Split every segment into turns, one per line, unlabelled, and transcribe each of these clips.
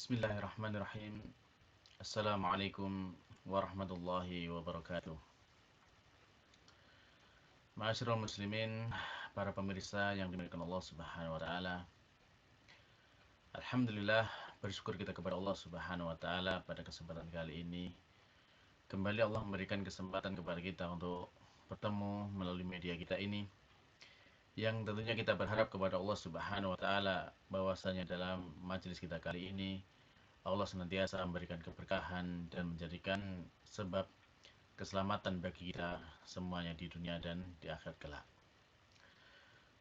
Bismillahirrahmanirrahim. Assalamualaikum warahmatullahi wabarakatuh. Ma'asyiral muslimin, para pemirsa yang dimuliakan Allah Subhanahu wa taala. Alhamdulillah, bersyukur kita kepada Allah Subhanahu wa taala pada kesempatan kali ini. Kembali Allah memberikan kesempatan kepada kita untuk bertemu melalui media kita ini, yang tentunya kita berharap kepada Allah Subhanahu wa taala bahwasanya dalam majelis kita kali ini Allah senantiasa memberikan keberkahan dan menjadikan sebab keselamatan bagi kita semuanya di dunia dan di akhirat kelak.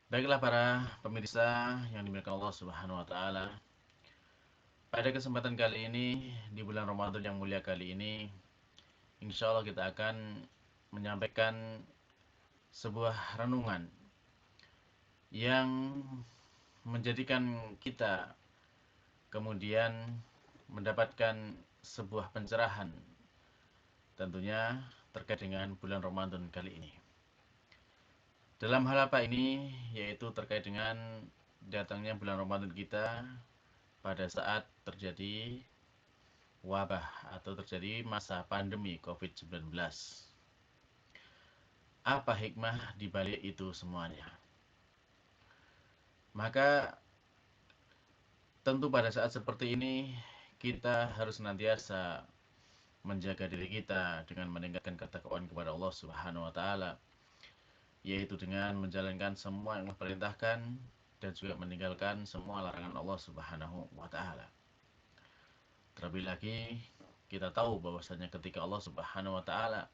Baiklah para pemirsa yang dimuliakan Allah Subhanahu wa taala. Pada kesempatan kali ini di bulan Ramadan yang mulia kali ini, insya Allah kita akan menyampaikan sebuah renungan yang menjadikan kita kemudian mendapatkan sebuah pencerahan tentunya terkait dengan bulan Ramadan kali ini. Dalam hal apa ini? Yaitu terkait dengan datangnya bulan Ramadan kita pada saat terjadi wabah atau terjadi masa pandemi COVID-19. Apa hikmah di balik itu semuanya? Maka tentu pada saat seperti ini kita harus senantiasa menjaga diri kita dengan meningkatkan ketakwaan kepada Allah Subhanahu wa taala, yaitu dengan menjalankan semua yang Allah perintahkan dan juga meninggalkan semua larangan Allah Subhanahu wa taala. Terlebih lagi kita tahu bahwasanya ketika Allah Subhanahu wa taala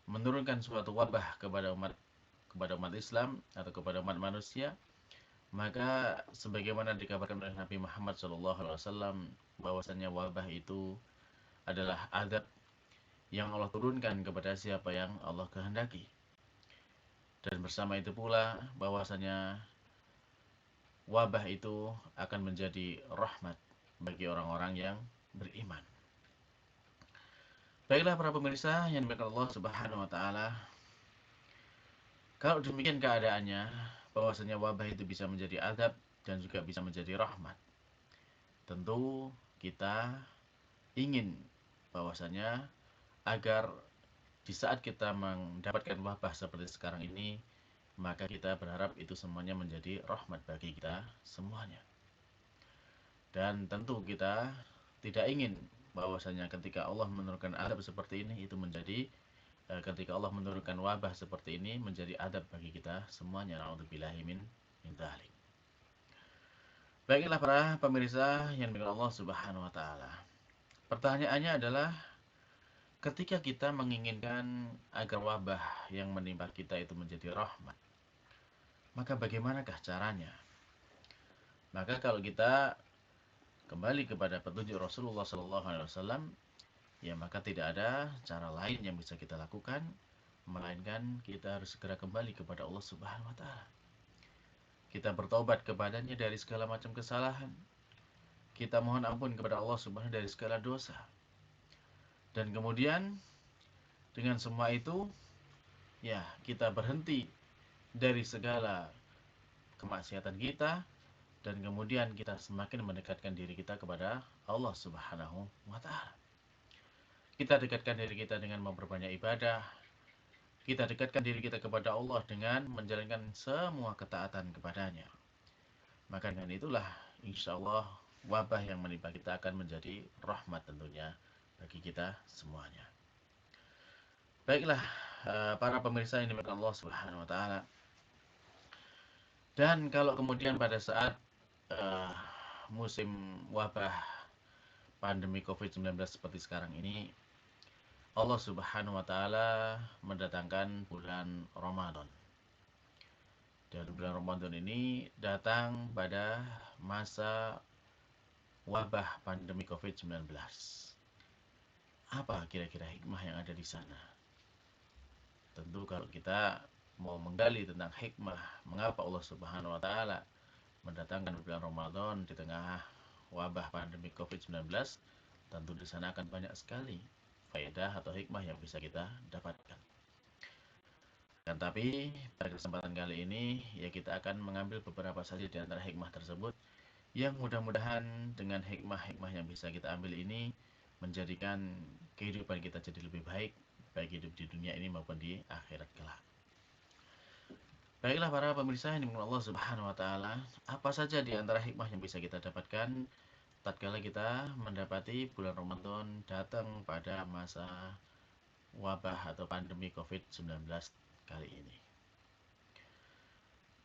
menurunkan suatu wabah kepada umat Islam atau kepada umat manusia, maka sebagaimana dikabarkan oleh Nabi Muhammad SAW bahwasanya wabah itu adalah azab yang Allah turunkan kepada siapa yang Allah kehendaki. Dan bersama itu pula bahwasanya wabah itu akan menjadi rahmat bagi orang-orang yang beriman. Baiklah para pemirsa yang dimuliakan Allah Subhanahu wa taala. Kalau demikian keadaannya, bahwasanya wabah itu bisa menjadi azab dan juga bisa menjadi rahmat. Tentu kita ingin bahwasanya agar di saat kita mendapatkan wabah seperti sekarang ini, maka kita berharap itu semuanya menjadi rahmat bagi kita semuanya. Dan tentu kita tidak ingin bahwasanya ketika Allah menurunkan azab seperti ini itu menjadi ketika Allah menurunkan wabah seperti ini menjadi adab bagi kita semuanya. Na'udzubillahi min dzalik. Baiklah para pemirsa yang dimuliakan Allah Subhanahu wa taala. Pertanyaannya adalah ketika kita menginginkan agar wabah yang menimpa kita itu menjadi rahmat, maka bagaimanakah caranya? Maka kalau kita kembali kepada petunjuk Rasulullah SAW, ya maka tidak ada cara lain yang bisa kita lakukan melainkan kita harus segera kembali kepada Allah Subhanahu wa taala. Kita bertobat kepadanya dari segala macam kesalahan. Kita mohon ampun kepada Allah Subhanahu dari segala dosa. Dan kemudian dengan semua itu, ya kita berhenti dari segala kemaksiatan kita dan kemudian kita semakin mendekatkan diri kita kepada Allah Subhanahu wa taala. Kita dekatkan diri kita dengan memperbanyak ibadah. Kita dekatkan diri kita kepada Allah dengan menjalankan semua ketaatan kepadanya. Maka dengan itulah insya Allah wabah yang menimpa kita akan menjadi rahmat tentunya bagi kita semuanya. Baiklah para pemirsa yang dimuliakan Allah Subhanahu wa taala. Dan kalau kemudian pada saat musim wabah pandemi COVID-19 seperti sekarang ini, Allah Subhanahu wa taala mendatangkan bulan Ramadan. Dan bulan Ramadan ini datang pada masa wabah pandemi COVID-19. Apa kira-kira hikmah yang ada di sana? Tentu kalau kita mau menggali tentang hikmah mengapa Allah Subhanahu wa taala mendatangkan bulan Ramadan di tengah wabah pandemi COVID-19, tentu di sana akan banyak sekali faedah atau hikmah yang bisa kita dapatkan. Dan tapi pada kesempatan kali ini ya kita akan mengambil beberapa saja di antara hikmah tersebut yang mudah-mudahan dengan hikmah-hikmah yang bisa kita ambil ini menjadikan kehidupan kita jadi lebih baik, baik hidup di dunia ini maupun di akhirat kelak. Baiklah para pemirsa yang dimuliakan Allah Subhanahu wa taala, apa saja di antara hikmah yang bisa kita dapatkan tatkala kita mendapati bulan Ramadan datang pada masa wabah atau pandemi COVID-19 kali ini.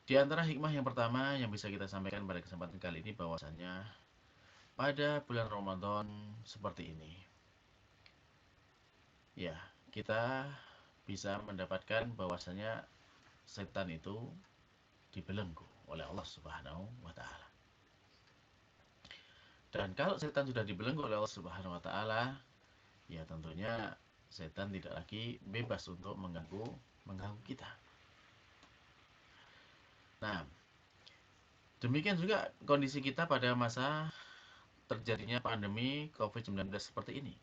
Di antara hikmah yang pertama yang bisa kita sampaikan pada kesempatan kali ini bahwasanya pada bulan Ramadan seperti ini, ya, kita bisa mendapatkan bahwasanya setan itu dibelenggu oleh Allah Subhanahu wa taala. Dan kalau setan sudah dibelenggu oleh Allah Subhanahu wa taala, ya tentunya setan tidak lagi bebas untuk mengganggu kita. Nah, demikian juga kondisi kita pada masa terjadinya pandemi COVID-19 seperti ini.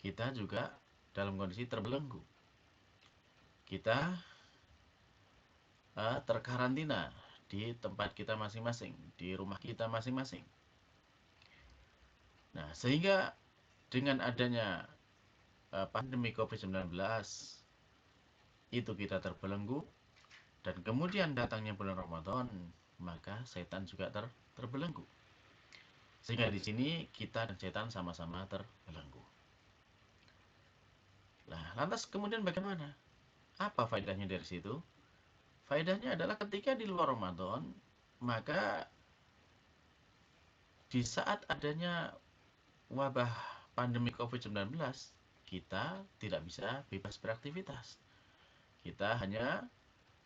Kita juga dalam kondisi terbelenggu. Kita terkarantina di tempat kita masing-masing, di rumah kita masing-masing. Nah, sehingga dengan adanya pandemi COVID-19 itu kita terbelenggu, dan kemudian datangnya bulan Ramadan, maka setan juga terbelenggu. Sehingga di sini kita dan setan sama-sama terbelenggu. Nah, lantas kemudian bagaimana? Apa faedahnya dari situ? Faedahnya adalah ketika di luar Ramadan, maka di saat adanya wabah pandemi COVID-19, kita tidak bisa bebas beraktivitas. Kita hanya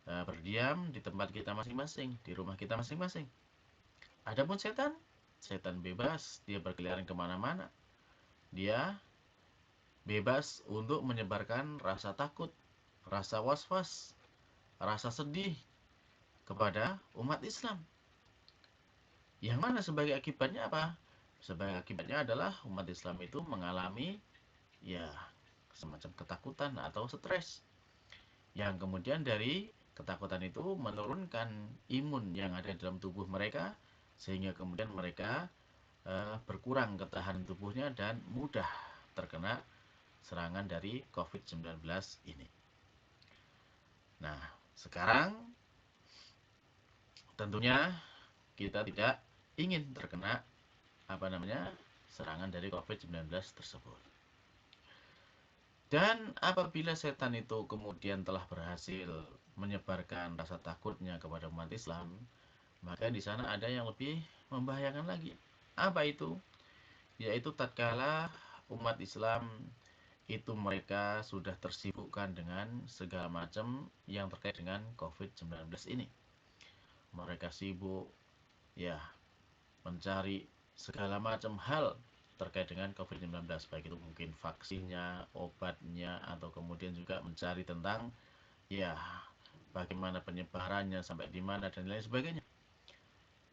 berdiam di tempat kita masing-masing, di rumah kita masing-masing. Adapun setan, setan bebas, dia berkeliaran kemana-mana. Dia bebas untuk menyebarkan rasa takut, rasa was-was, rasa sedih kepada umat Islam. Yang mana sebagai akibatnya apa? Sebagai akibatnya adalah umat Islam itu mengalami ya semacam ketakutan atau stres. Yang kemudian dari ketakutan itu menurunkan imun yang ada dalam tubuh mereka, sehingga kemudian mereka berkurang ketahanan tubuhnya dan mudah terkena serangan dari COVID-19 ini. Nah, sekarang tentunya kita tidak ingin terkena serangan dari COVID-19 tersebut. Dan apabila setan itu kemudian telah berhasil menyebarkan rasa takutnya kepada umat Islam, maka di sana ada yang lebih membahayakan lagi. Apa itu? Yaitu tatkala umat Islam itu mereka sudah tersibukkan dengan segala macam yang terkait dengan COVID-19 ini. Mereka sibuk ya mencari segala macam hal terkait dengan COVID-19, baik itu mungkin vaksinnya, obatnya, atau kemudian juga mencari tentang ya bagaimana penyebarannya, sampai di mana dan lain sebagainya.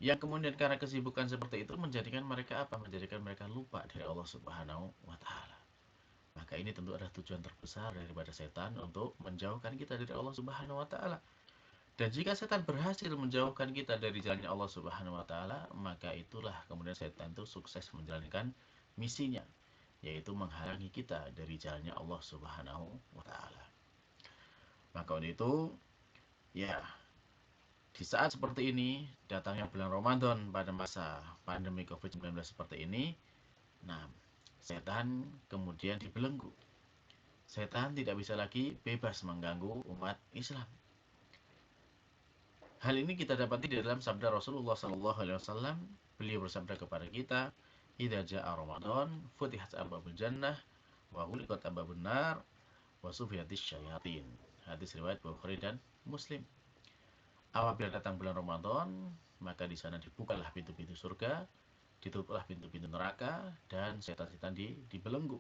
Yang kemudian karena kesibukan seperti itu menjadikan mereka apa? Menjadikan mereka lupa dari Allah Subhanahu wa taala. Maka ini tentu adalah tujuan terbesar daripada setan untuk menjauhkan kita dari Allah Subhanahu wa taala. Dan jika setan berhasil menjauhkan kita dari jalannya Allah Subhanahu wa taala, maka itulah kemudian setan itu sukses menjalankan misinya, yaitu menghalangi kita dari jalannya Allah Subhanahu wa taala. Maka untuk itu, ya, di saat seperti ini, datangnya bulan Ramadan pada masa pandemi COVID-19 seperti ini, nah, setan kemudian dibelenggu. Setan tidak bisa lagi bebas mengganggu umat Islam. Hal ini kita dapati di dalam sabda Rasulullah SAW. Beliau bersabda kepada kita, "Idza jaa Ramadan, futihat abwabul jannah, wa ghuliqat abwabun nar, wa sufiyatisy syayatin." Hadis riwayat Bukhari dan Muslim. Apabila datang bulan Ramadan, maka di sana dibukalah pintu-pintu surga, ditutuplah pintu-pintu neraka, dan setan-setan dibelenggu.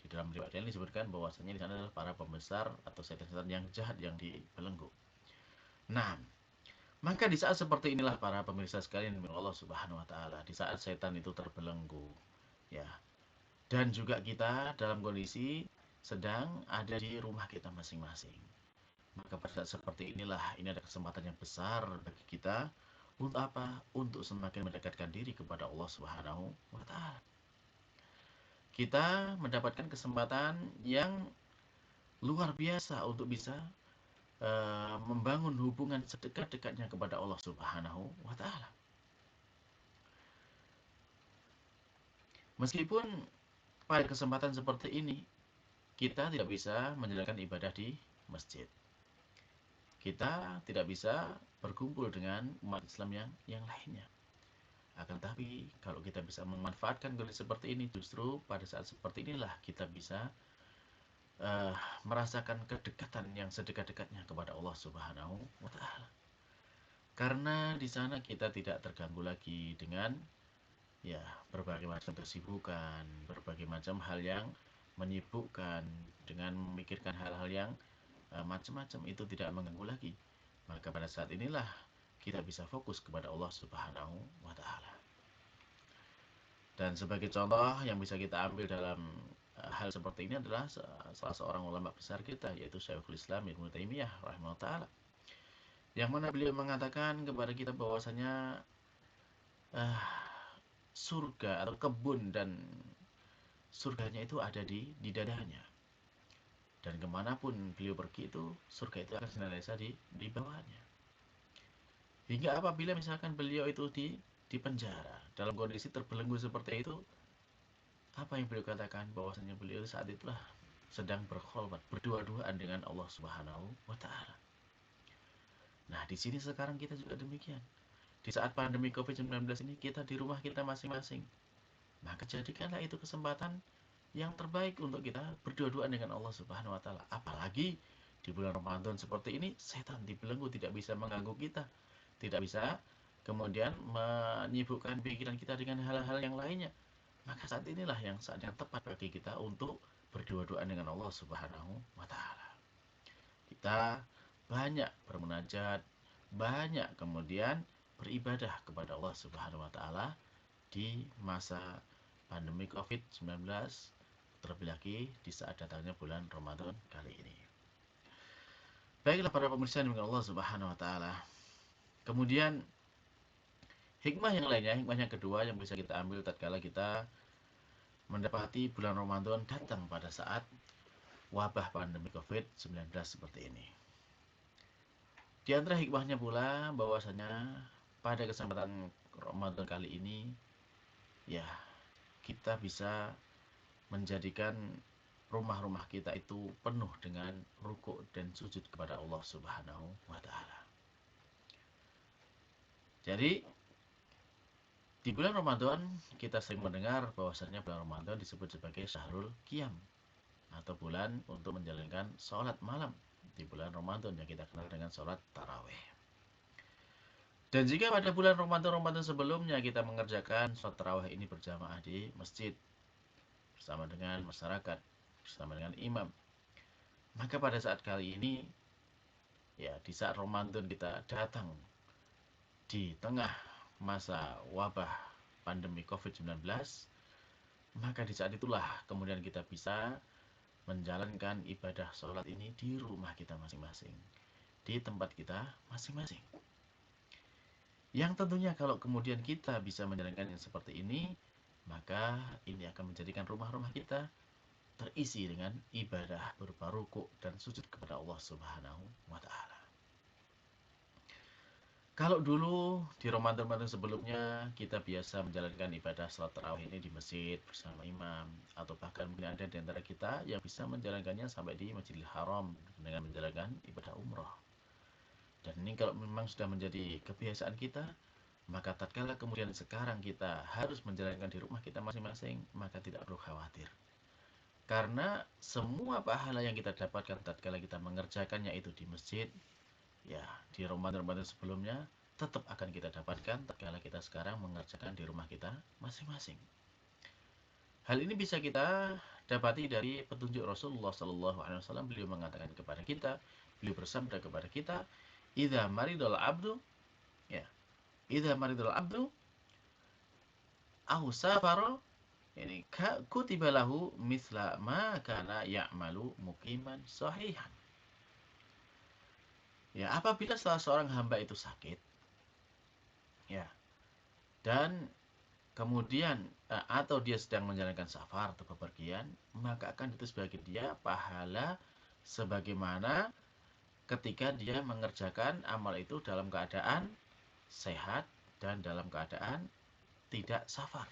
Di dalam riwayat ini disebutkan bahwasanya di sana adalah para pembesar atau setan-setan yang jahat yang dibelenggu. Nah, maka di saat seperti inilah para pemirsa sekalian dari Allah Subhanahu wa taala, di saat setan itu terbelenggu, ya. Dan juga kita dalam kondisi sedang ada di rumah kita masing-masing. Maka pada saat seperti inilah ini ada kesempatan yang besar bagi kita Untuk apa? Untuk semakin mendekatkan diri kepada Allah Subhanahu wa taala. Kita mendapatkan kesempatan yang luar biasa untuk bisa membangun hubungan sedekat-dekatnya kepada Allah Subhanahu wa taala. Meskipun pada kesempatan seperti ini kita tidak bisa menjalankan ibadah di masjid. Kita tidak bisa berkumpul dengan umat Islam yang lainnya. Akan tapi kalau kita bisa memanfaatkan kondisi seperti ini, justru pada saat seperti inilah kita bisa uh, merasakan kedekatan yang sedekat-dekatnya kepada Allah Subhanahu wa taala. Karena di sana kita tidak terganggu lagi dengan ya berbagai macam kesibukan, berbagai macam hal yang menyibukkan dengan memikirkan hal-hal yang macam-macam, itu tidak mengganggu lagi. Maka pada saat inilah kita bisa fokus kepada Allah Subhanahu wa taala. Dan sebagai contoh yang bisa kita ambil dalam hal seperti ini adalah salah seorang ulama besar kita, yaitu Syekhul Islam Ibnu Taimiyah rahimahullah taala. Yang mana beliau mengatakan kepada kita bahwasanya uh, surga atau kebun dan surganya itu ada di dadanya. Dan kemanapun beliau pergi itu, surga itu akan senantiasa di bawahnya. Hingga apabila misalkan beliau itu di penjara dalam kondisi terbelenggu seperti itu, apa yang beliau katakan bahwasanya beliau saat itulah sedang berkholwat, berdua-duaan dengan Allah Subhanahu wa taala. Nah, di sini sekarang kita juga demikian. Di saat pandemi COVID-19 ini kita di rumah kita masing-masing. Maka jadikanlah itu kesempatan yang terbaik untuk kita berdua-duaan dengan Allah Subhanahu wa taala. Apalagi di bulan Ramadan seperti ini, setan dibelenggu tidak bisa mengganggu kita, tidak bisa kemudian menyibukkan pikiran kita dengan hal-hal yang lainnya. Maka saat yang tepat bagi kita untuk berdua-duaan dengan Allah Subhanahu wa taala. Kita banyak bermunajat, banyak kemudian beribadah kepada Allah Subhanahu wa taala di masa pandemi COVID-19, terlebih lagi di saat datangnya bulan Ramadan kali ini. Baiklah para pemirsa dengan Allah Subhanahu wa taala. Kemudian hikmah yang lainnya, hikmah yang kedua yang bisa kita ambil tatkala kita mendapati bulan Ramadan datang pada saat wabah pandemi COVID-19 seperti ini. Di antara hikmahnya pula bahwasanya pada kesempatan Ramadan kali ini ya kita bisa menjadikan rumah-rumah kita itu penuh dengan rukuk dan sujud kepada Allah Subhanahu wa taala. Jadi di bulan Ramadan kita sering mendengar bahwasanya bulan Ramadan disebut sebagai Syahrul Qiyam atau bulan untuk menjalankan sholat malam di bulan Ramadan yang kita kenal dengan sholat taraweh. Dan jika pada bulan Ramadan sebelumnya kita mengerjakan sholat taraweh ini berjamaah di masjid bersama dengan masyarakat, bersama dengan imam, maka pada saat kali ini ya di saat Ramadan kita datang di tengah masa wabah pandemi COVID-19, maka di saat itulah kemudian kita bisa menjalankan ibadah sholat ini di rumah kita masing-masing, di tempat kita masing-masing. Yang tentunya kalau kemudian kita bisa menjalankan yang seperti ini, maka ini akan menjadikan rumah-rumah kita terisi dengan ibadah berupa rukuk dan sujud kepada Allah Subhanahu wa taala. Kalau dulu di Ramadan sebelumnya kita biasa menjalankan ibadah salat tarawih ini di masjid bersama imam, atau bahkan mungkin ada di antara kita yang bisa menjalankannya sampai di Masjidil Haram dengan menjalankan ibadah umrah. Dan ini kalau memang sudah menjadi kebiasaan kita, maka tatkala kemudian sekarang kita harus menjalankan di rumah kita masing-masing, maka tidak perlu khawatir. Karena semua pahala yang kita dapatkan tatkala kita mengerjakannya itu di masjid, ya di Ramadan sebelumnya tetap akan kita dapatkan tatkala kita sekarang mengerjakan di rumah kita masing-masing. Hal ini bisa kita dapati dari petunjuk Rasulullah Sallallahu Alaihi Wasallam. Beliau mengatakan kepada kita, beliau bersabda kepada kita, "Idza maridul abdu, ya, idza maridul abdu, au safara, ini kutiba lahu misla ma kana ya'malu muqiman sahihan." Ya, apabila salah seorang hamba itu sakit, Ya. Dan kemudian atau dia sedang menjalankan safar atau bepergian, maka akan itu sebagai dia pahala sebagaimana ketika dia mengerjakan amal itu dalam keadaan sehat dan dalam keadaan tidak safar.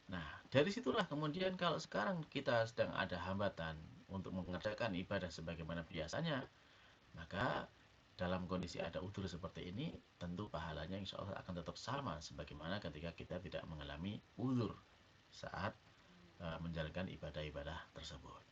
Nah, dari situlah kemudian kalau sekarang kita sedang ada hambatan untuk mengerjakan ibadah sebagaimana biasanya, maka dalam kondisi ada udzur seperti ini, tentu pahalanya insya Allah akan tetap sama sebagaimana ketika kita tidak mengalami udzur saat menjalankan ibadah-ibadah tersebut.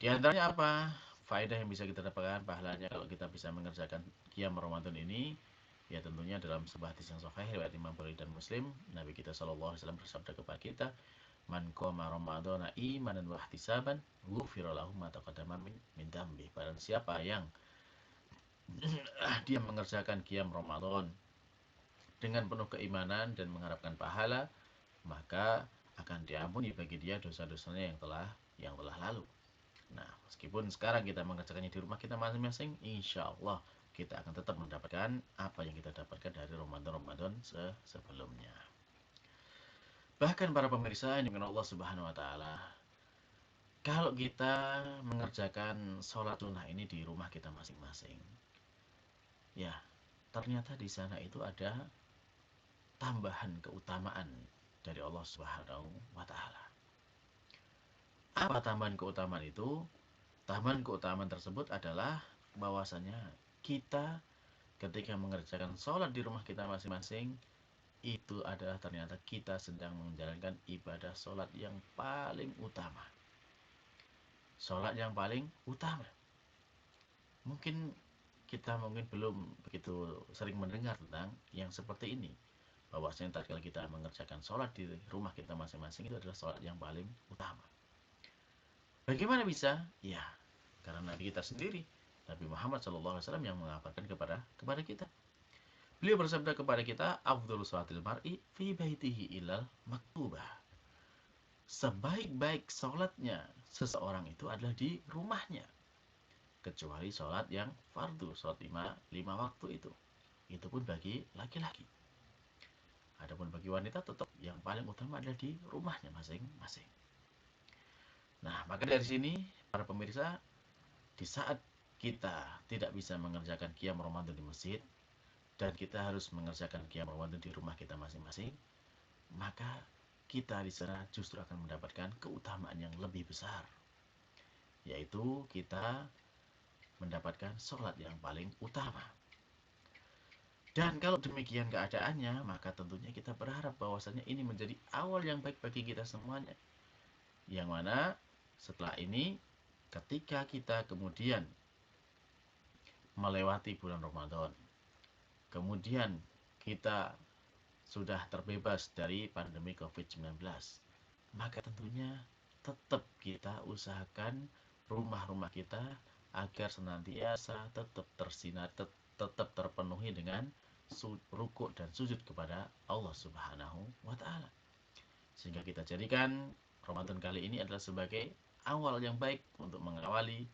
Di antaranya apa? Faedah yang bisa kita dapatkan pahalanya kalau kita bisa mengerjakan qiyam Ramadan ini, ya tentunya dalam sebuah hadis yang sahih riwayat Imam Bukhari dan Muslim, Nabi kita sallallahu alaihi wasallam bersabda kepada kita, "Man qama ramadhana imanan wa ihtisaban, ghufira lahu ma taqaddama min dambi." Barang siapa yang dia mengerjakan qiyam Ramadan dengan penuh keimanan dan mengharapkan pahala, maka akan diampuni bagi dia dosa-dosanya yang telah lalu. Nah, meskipun sekarang kita mengerjakannya di rumah kita masing-masing, insya Allah kita akan tetap mendapatkan apa yang kita dapatkan dari Ramadan-Ramadan sebelumnya. Bahkan para pemirsa yang dimuliakan Allah Subhanahu wa taala, kalau kita mengerjakan sholat sunnah ini di rumah kita masing-masing, ya, ternyata di sana itu ada tambahan keutamaan dari Allah Subhanahu wa taala. Apa tambahan keutamaan itu? Tambahan keutamaan tersebut adalah bahwasanya kita ketika mengerjakan sholat di rumah kita masing-masing, itu adalah ternyata kita sedang menjalankan ibadah sholat yang paling utama. Sholat yang paling utama. Mungkin kita belum begitu sering mendengar tentang yang seperti ini. Bahwasanya tatkala kita mengerjakan sholat di rumah kita masing-masing itu adalah sholat yang paling utama. Bagaimana bisa? Ya, karena Nabi kita sendiri, Nabi Muhammad SAW yang mengabarkan kepada kita. Beliau bersabda kepada kita, "Afdhalu sholatil mar'i fi baitihi ilal maktubah." Sebaik-baik sholatnya seseorang itu adalah di rumahnya, kecuali sholat yang fardu, sholat lima waktu itu. Itu pun bagi laki-laki. Adapun bagi wanita tetap yang paling utama adalah di rumahnya masing-masing. Nah, maka dari sini para pemirsa, di saat kita tidak bisa mengerjakan qiyam Ramadan di masjid dan kita harus mengerjakan qiyam Ramadan di rumah kita masing-masing, maka kita di sana justru akan mendapatkan keutamaan yang lebih besar, yaitu kita mendapatkan sholat yang paling utama. Dan kalau demikian keadaannya, maka tentunya kita berharap bahwasanya ini menjadi awal yang baik bagi kita semuanya. Yang mana setelah ini, ketika kita kemudian melewati bulan Ramadan, kemudian kita sudah terbebas dari pandemi COVID-19, maka tentunya tetap kita usahakan rumah-rumah kita agar senantiasa tetap tersinar, tetap terpenuhi dengan rukuk dan sujud kepada Allah Subhanahu wa taala. Sehingga kita jadikan Ramadan kali ini adalah sebagai awal yang baik untuk mengawali,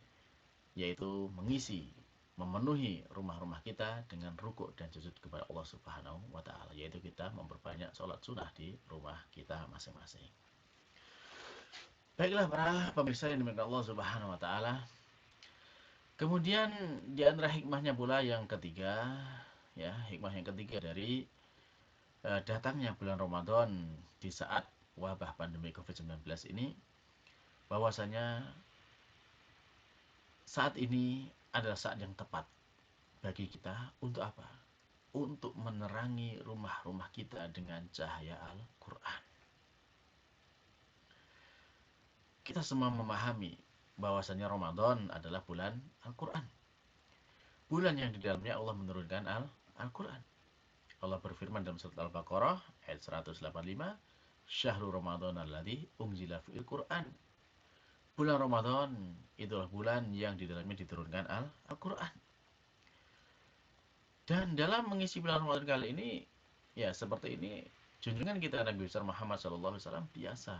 yaitu mengisi, memenuhi rumah-rumah kita dengan rukuk dan sujud kepada Allah Subhanahu wa taala, yaitu kita memperbanyak sholat sunnah di rumah kita masing-masing. Baiklah para pemirsa yang dimuliakan Allah Subhanahu wa taala. Kemudian di antara hikmahnya pula yang ketiga, ya, hikmah yang ketiga dari datangnya bulan Ramadan di saat wabah pandemi COVID-19 ini, bahwasanya saat ini adalah saat yang tepat bagi kita untuk apa? Untuk menerangi rumah-rumah kita dengan cahaya Al-Quran. Kita semua memahami bahwasanya Ramadan adalah bulan Al-Quran. Bulan yang di dalamnya Allah menurunkan Al-Quran. Allah berfirman dalam surat Al-Baqarah ayat 185, "Syahrul Ramadan alladzi unzila fil Qur'an." Bulan Ramadan itulah bulan yang di dalamnya diturunkan Al-Quran. Dan dalam mengisi bulan Ramadan kali ini, ya seperti ini, junjungan kita Nabi besar Muhammad SAW biasa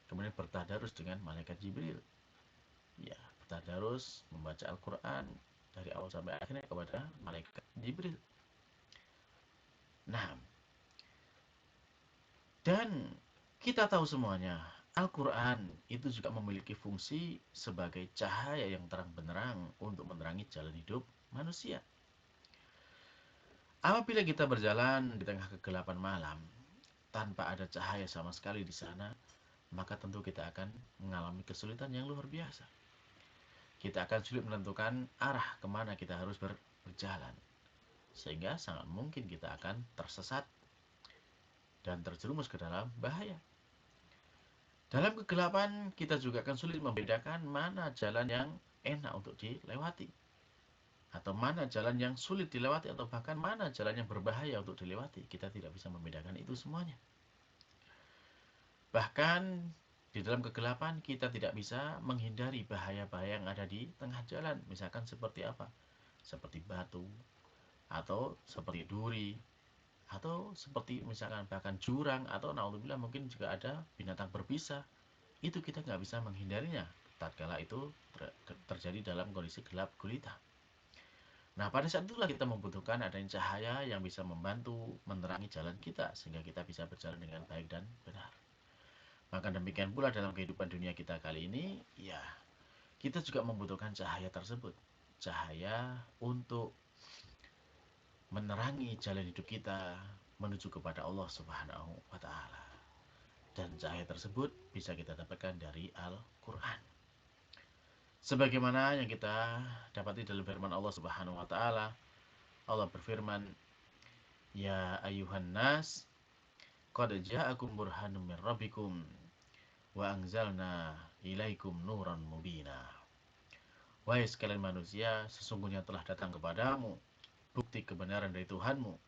kemudian bertadarus dengan malaikat Jibril. Ya, bertadarus membaca Al-Quran dari awal sampai akhirnya kepada malaikat Jibril. Nah, dan kita tahu semuanya, Al-Quran itu juga memiliki fungsi sebagai cahaya yang terang benderang untuk menerangi jalan hidup manusia. Apabila kita berjalan di tengah kegelapan malam, tanpa ada cahaya sama sekali di sana, maka tentu kita akan mengalami kesulitan yang luar biasa. Kita akan sulit menentukan arah kemana kita harus berjalan. Sehingga sangat mungkin kita akan tersesat dan terjerumus ke dalam bahaya. Dalam kegelapan, kita juga akan sulit membedakan mana jalan yang enak untuk dilewati. Atau mana jalan yang sulit dilewati, atau bahkan mana jalan yang berbahaya untuk dilewati. Kita tidak bisa membedakan itu semuanya. Bahkan di dalam kegelapan kita tidak bisa menghindari bahaya-bahaya yang ada di tengah jalan. Misalkan seperti apa? Seperti batu, atau seperti duri, atau seperti misalkan bahkan jurang, atau naudzubillah mungkin juga ada binatang berbisa. Itu kita nggak bisa menghindarinya tatkala itu terjadi dalam kondisi gelap gulita. Nah, pada saat itulah kita membutuhkan adanya cahaya yang bisa membantu menerangi jalan kita sehingga kita bisa berjalan dengan baik dan benar. Maka demikian pula dalam kehidupan dunia kita kali ini, ya, kita juga membutuhkan cahaya tersebut. Cahaya untuk menerangi jalan hidup kita menuju kepada Allah Subhanahu wa taala. Dan cahaya tersebut bisa kita dapatkan dari Al-Qur'an. Sebagaimana yang kita dapati dalam firman Allah Subhanahu wa taala, Allah berfirman, "Ya ayuhan nas, qad ja'akum burhanum min rabbikum wa anzalna ilaikum nuran mubina." Wahai sekalian manusia, sesungguhnya telah datang kepadamu bukti kebenaran dari Tuhanmu,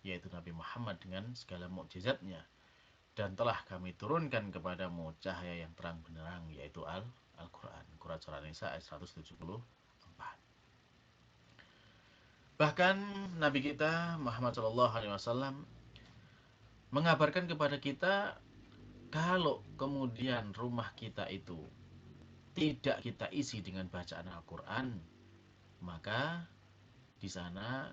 yaitu Nabi Muhammad dengan segala mukjizatnya, dan telah kami turunkan kepadamu cahaya yang terang benderang, yaitu Al-Quran. Quran Surah An-Nisa ayat 174. Bahkan Nabi kita Muhammad SAW mengabarkan kepada kita, kalau kemudian rumah kita itu tidak kita isi dengan bacaan Al-Quran, maka di sana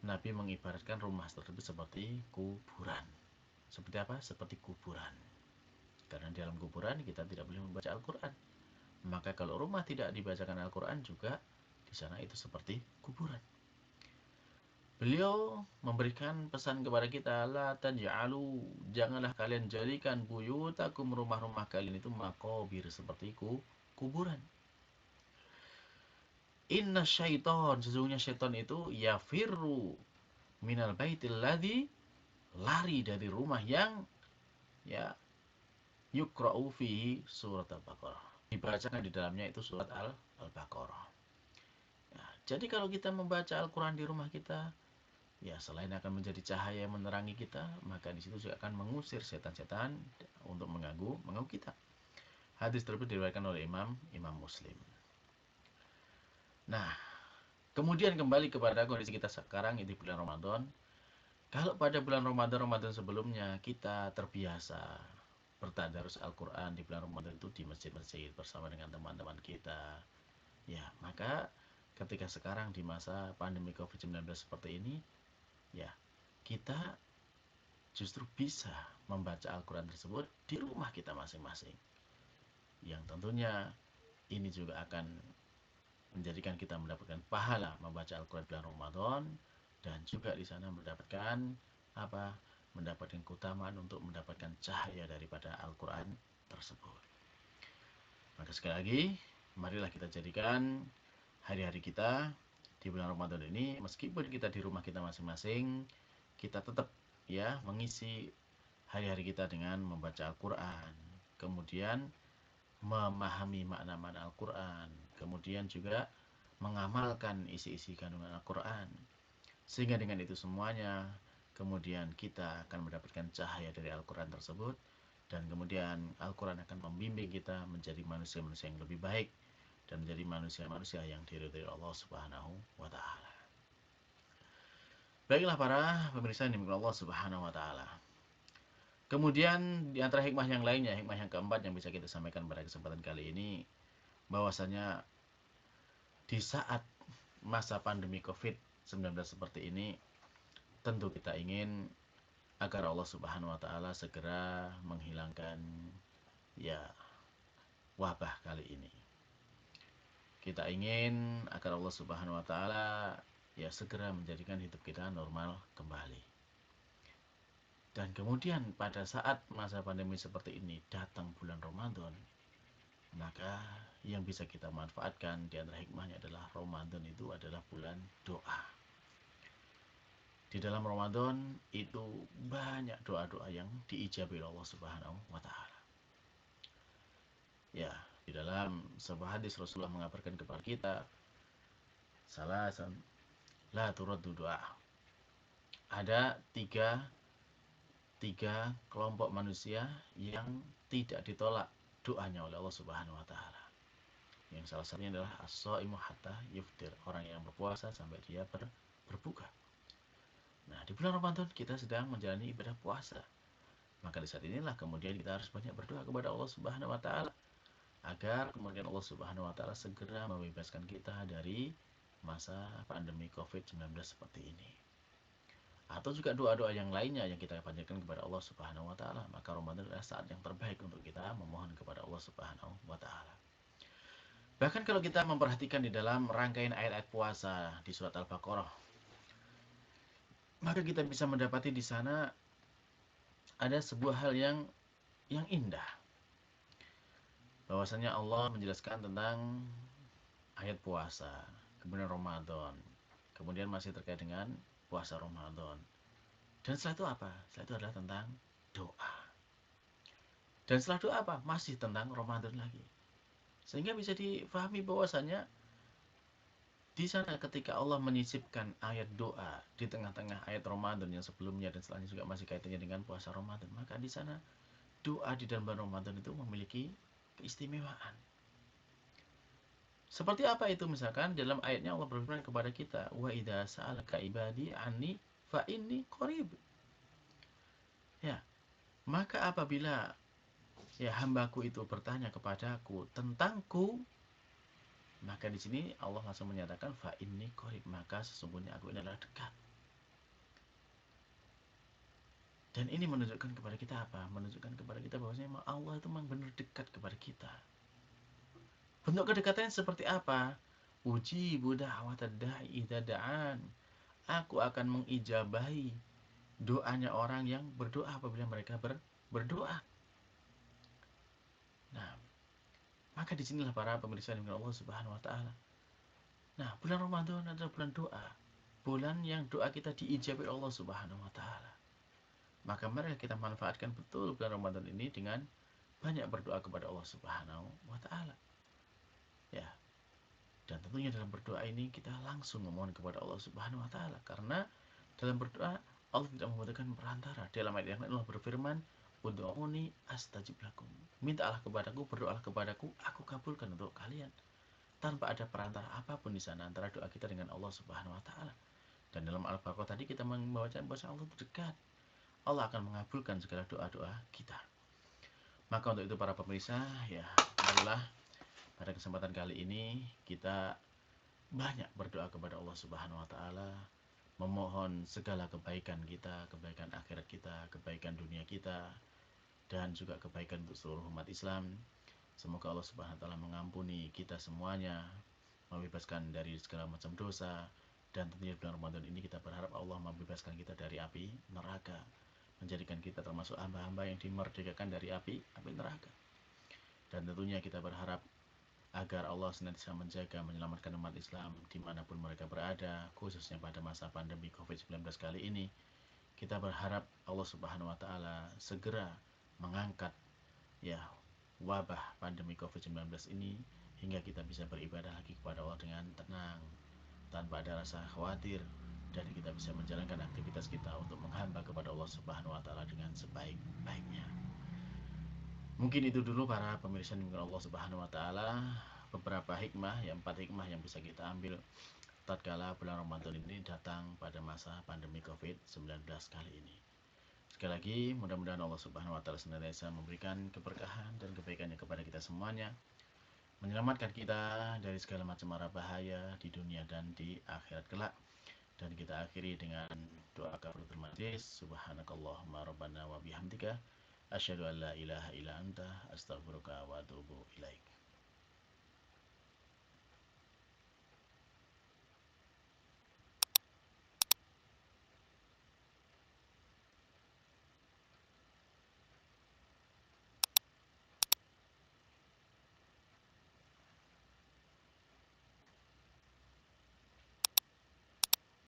Nabi mengibaratkan rumah tersebut seperti kuburan. Seperti apa? Seperti kuburan. Karena di dalam kuburan kita tidak boleh membaca Al-Quran. Maka kalau rumah tidak dibacakan Al-Quran juga di sana itu seperti kuburan. Beliau memberikan pesan kepada kita, la taj'alu, janganlah kalian jadikan buyutakum, rumah-rumah kalian itu maqabir, seperti kuburan. Inna syaiton, sesungguhnya syaiton itu yafirru minal baitil ladzi, lari dari rumah yang ya yukra'u fihi surat Al-Baqarah, dibacakan di dalamnya itu surat Al-Baqarah. Ya, jadi kalau kita membaca Al-Quran di rumah kita, ya selain akan menjadi cahaya yang menerangi kita, maka di situ juga akan mengusir setan-setan untuk mengganggu kita. Hadis tersebut diriwayatkan oleh Imam Muslim. Nah, kemudian kembali kepada kondisi kita sekarang di bulan Ramadan. Kalau pada bulan Ramadan sebelumnya kita terbiasa bertadarus Al-Quran di bulan Ramadan itu di masjid-masjid bersama dengan teman-teman kita, ya, maka ketika sekarang di masa pandemi COVID-19 seperti ini, ya, kita justru bisa membaca Al-Quran tersebut di rumah kita masing-masing. Yang tentunya ini juga akan menjadikan kita mendapatkan pahala membaca Al-Quran bulan Ramadan, dan juga di sana mendapatkan apa? Mendapatkan keutamaan untuk mendapatkan cahaya daripada Al-Quran tersebut. Maka sekali lagi, marilah kita jadikan hari-hari kita di bulan Ramadan ini, meskipun kita di rumah kita masing-masing, kita tetap ya mengisi hari-hari kita dengan membaca Al-Quran, kemudian memahami makna-makna Al-Quran, kemudian juga mengamalkan isi-isi kandungan Al-Quran, sehingga dengan itu semuanya kemudian kita akan mendapatkan cahaya dari Al-Quran tersebut, dan kemudian Al-Quran akan membimbing kita menjadi manusia-manusia yang lebih baik dan menjadi manusia-manusia yang diridhoi Allah Subhanahu wa taala. Baiklah para pemirsa yang dimuliakan Allah Subhanahu wa taala. Kemudian di antara hikmah yang lainnya, hikmah yang keempat yang bisa kita sampaikan pada kesempatan kali ini, bahwasanya di saat masa pandemi COVID-19 seperti ini, tentu kita ingin agar Allah Subhanahu wa taala segera menghilangkan ya wabah kali ini. Kita ingin agar Allah Subhanahu wa taala ya segera menjadikan hidup kita normal kembali. Dan kemudian pada saat masa pandemi seperti ini datang bulan Ramadan, maka yang bisa kita manfaatkan di antara hikmahnya adalah Ramadan itu adalah bulan doa. Di dalam Ramadan itu banyak doa-doa yang diijabi oleh Allah Subhanahu wa taala. Ya, di dalam sebuah hadis Rasulullah mengabarkan kepada kita, salasan la turaddu doa. Ada tiga kelompok manusia yang tidak ditolak doanya oleh Allah Subhanahu wa taala. Yang salah satunya adalah as-shaimu hatta yuftir, orang yang berpuasa sampai dia berbuka. Nah, di bulan Ramadan kita sedang menjalani ibadah puasa. Maka di saat inilah kemudian kita harus banyak berdoa kepada Allah Subhanahu wa taala agar kemudian Allah Subhanahu wa taala segera membebaskan kita dari masa pandemi Covid-19 seperti ini. Atau juga doa-doa yang lainnya yang kita panjatkan kepada Allah Subhanahu wa taala. Maka Ramadan adalah saat yang terbaik untuk kita memohon kepada Allah Subhanahu wa taala. Bahkan kalau kita memperhatikan di dalam rangkaian ayat-ayat puasa di surat Al-Baqarah, maka kita bisa mendapati di sana ada sebuah hal yang indah. Bahwasanya Allah menjelaskan tentang ayat puasa, kemudian Ramadan, kemudian masih terkait dengan puasa Ramadan. Dan setelah itu apa? Setelah itu adalah tentang doa. Dan setelah doa apa? Masih tentang Ramadan lagi. Sehingga bisa difahami bahwasanya di sana ketika Allah menyisipkan ayat doa di tengah-tengah ayat Ramadan yang sebelumnya dan setelahnya juga masih kaitannya dengan puasa Ramadan, maka di sana doa di dalam bulan Ramadan itu memiliki keistimewaan. Seperti apa itu? Misalkan dalam ayatnya Allah berfirman kepada kita, wa idza sa'alaka ibadi anni fa inni qarib. Ya, maka apabila ya hambaku itu bertanya kepadaku tentangku, maka di sini Allah langsung menyatakan fa inni qarib, maka sesungguhnya aku ini adalah dekat. Dan ini menunjukkan kepada kita apa? Menunjukkan kepada kita bahwasanya Allah itu memang benar dekat kepada kita. Bentuk kedekatannya seperti apa? Ujibu da'watad da'i idza da'an. Aku akan mengijabahi doanya orang yang berdoa apabila mereka berdoa. Nah, maka disinilah para pemirsa dengan Allah Subhanahu wa taala. Nah, bulan Ramadan adalah bulan doa. Bulan yang doa kita diijabi Allah Subhanahu wa taala. Maka mari kita manfaatkan betul bulan Ramadan ini dengan banyak berdoa kepada Allah Subhanahu wa taala. Ya. Dan tentunya dalam berdoa ini kita langsung memohon kepada Allah Subhanahu wa taala, karena dalam berdoa Allah tidak membutuhkan perantara. Dalam ayat yang lain Allah berfirman, "Ud'uuni astajib lakum." Mintalah kepadaku, berdoalah kepadaku, aku kabulkan untuk kalian. Tanpa ada perantara apapun di sana antara doa kita dengan Allah Subhanahu wa taala. Dan dalam Al-Baqarah tadi kita membaca bahwa Allah itu dekat. Allah akan mengabulkan segala doa-doa kita. Maka untuk itu para pemirsa, ya marilah pada kesempatan kali ini kita banyak berdoa kepada Allah Subhanahu wa taala, memohon segala kebaikan kita, kebaikan akhirat kita, kebaikan dunia kita, dan juga kebaikan untuk seluruh umat Islam. Semoga Allah Subhanahu wa taala mengampuni kita semuanya, membebaskan dari segala macam dosa, dan tentunya bulan Ramadan ini kita berharap Allah membebaskan kita dari api neraka, menjadikan kita termasuk hamba-hamba yang dimerdekakan dari api neraka. Dan tentunya kita berharap agar Allah senantiasa menjaga, menyelamatkan umat Islam dimanapun mereka berada, khususnya pada masa pandemi Covid-19 kali ini. Kita berharap Allah Subhanahu wa taala segera mengangkat ya wabah pandemi Covid-19 ini, hingga kita bisa beribadah lagi kepada Allah dengan tenang, tanpa ada rasa khawatir, dan kita bisa menjalankan aktivitas kita untuk menghamba kepada Allah Subhanahu wa taala dengan sebaik-baiknya. Mungkin itu dulu para pemirsa dengan Allah Subhanahu wa taala, beberapa hikmah, ya 4 hikmah yang bisa kita ambil tatkala bulan Ramadan ini datang pada masa pandemi Covid-19 kali ini. Sekali lagi, mudah-mudahan Allah Subhanahu wa taala senantiasa memberikan keberkahan dan kebaikannya kepada kita semuanya, menyelamatkan kita dari segala macam mara bahaya di dunia dan di akhirat kelak. Dan kita akhiri dengan doa kafaratul majlis. Subhanakallahumma rabbana wa bihamdika asyhadu an la ilaha illa anta astaghfiruka wa atubu ilaik.